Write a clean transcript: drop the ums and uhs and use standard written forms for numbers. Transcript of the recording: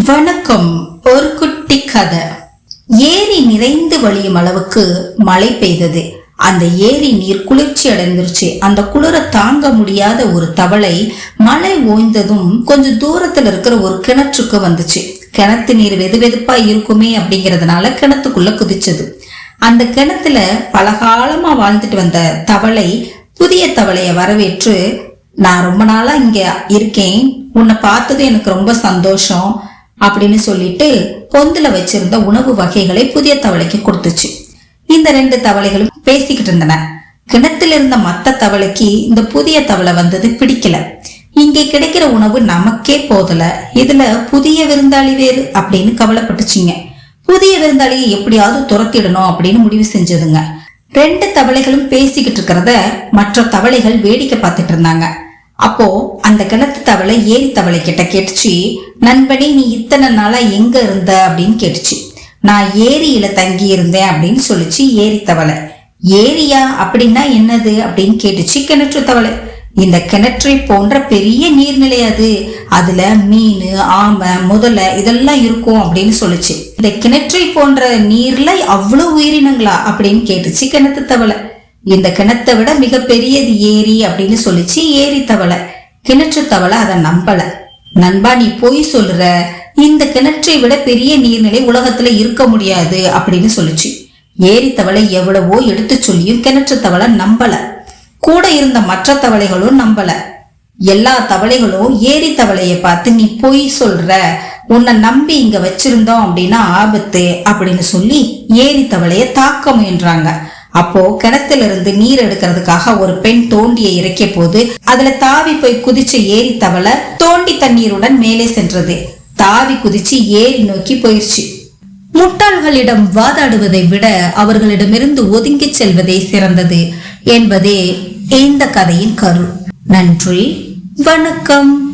வணக்கம். ஒரு குட்டி கதை. ஏரி நிறைந்து வழியும் அளவுக்கு மழை பெய்தது. அந்த ஏரி நீர் குளிர்ச்சி அடைந்துருச்சு. அந்த குளிர தாங்க முடியாத ஒரு தவளை மழை ஓய்ந்ததும் கொஞ்சம் தூரத்துல இருக்கிற ஒரு கிணற்றுக்கு வந்துச்சு. கிணத்து நீர் வெது வெதுப்பா இருக்குமே அப்படிங்கறதுனால கிணத்துக்குள்ள குதிச்சது. அந்த கிணத்துல பலகாலமா வாழ்ந்துட்டு வந்த தவளை புதிய தவளைய வரவேற்று, நான் ரொம்ப நாளா இங்க இருக்கேன், உன்னை பார்த்தது எனக்கு ரொம்ப சந்தோஷம் அப்படின்னு சொல்லிட்டு பொந்துல வச்சிருந்த உணவு வகைகளை புதிய தவளைக்கு கொடுத்துச்சு. இந்த ரெண்டு தவளைகளும் பேசிக்கிட்டு இருந்தன. கிணத்துல இருந்த மத்த தவளைக்கு இந்த புதிய தவளை வந்தது பிடிக்கல. இங்கே கிடைக்கிற உணவு நமக்கே போதல, இதுல புதிய விருந்தாளி வேறு அப்படின்னு கவலைப்பட்டுச்சிங்க. புதிய விருந்தாளியை எப்படியாவது துரத்திடணும் அப்படின்னு முடிவு செஞ்சதுங்க. ரெண்டு தவளைகளும் பேசிக்கிட்டு இருக்கிறத மற்ற தவளைகள் வேடிக்கை பார்த்துட்டு இருந்தாங்க. அப்போ அந்த கிணத்து தவளை ஏரி தவளை கிட்ட கேட்டுச்சு, நண்பனே, நீ இத்தனை நாளா எங்க இருந்த அப்படின்னு கேட்டுச்சு. நான் ஏரியில தங்கி இருந்தேன் அப்படின்னு சொல்லிச்சு ஏரி தவளை. ஏரியா அப்படின்னா என்னது அப்படின்னு கேட்டுச்சு கிணற்று தவளை. இந்த கிணற்றை போன்ற பெரிய நீர்நிலை அது, அதுல மீன், ஆமை, முதலை இதெல்லாம் இருக்கும் அப்படின்னு சொல்லிச்சு. இந்த கிணற்றை போன்ற நீர்ல அவ்வளவு உயிரினங்களா அப்படின்னு கேட்டுச்சு கிணத்து தவளை. இந்த கிணத்தை விட மிக பெரியது ஏரி அப்படின்னு சொல்லிச்சு ஏரி தவளை. கிணற்று தவளை அதை நம்பல. நண்பா, நீ போய் சொல்ற, இந்த கிணற்றை விட பெரிய நீர்நிலை உலகத்துல இருக்க முடியாது அப்படின்னு சொல்லிச்சு. ஏரி தவளை எவ்வளவோ எடுத்து சொல்லியும் கிணற்று தவளை நம்பல. கூட இருந்த மற்ற தவளைகளும் நம்பல. எல்லா தவளைகளும் ஏரி தவளைய பார்த்து, நீ பொய் சொல்ற, உன்னை நம்பி இங்க வச்சிருந்தோம் அப்படின்னா ஆபத்து அப்படின்னு சொல்லி ஏரி தவளைய தாக்க முயன்றாங்க. அப்போ கிணத்துல இருந்து நீர் எடுக்கிறதுக்காக ஒரு பெண் தோண்டியை இறக்கிய போது அதுல தாவி போய் குதிச்ச ஏரி தவளை தோண்டி தண்ணீருடன் மேலே சென்றது. தாவி குதிச்சு ஏரி நோக்கி போயிடுச்சு. முட்டாள்களிடம் வாதாடுவதை விட அவர்களிடமிருந்து ஒதுங்கி செல்வதே சிறந்தது என்பதே இந்த கதையின் கரு. நன்றி, வணக்கம்.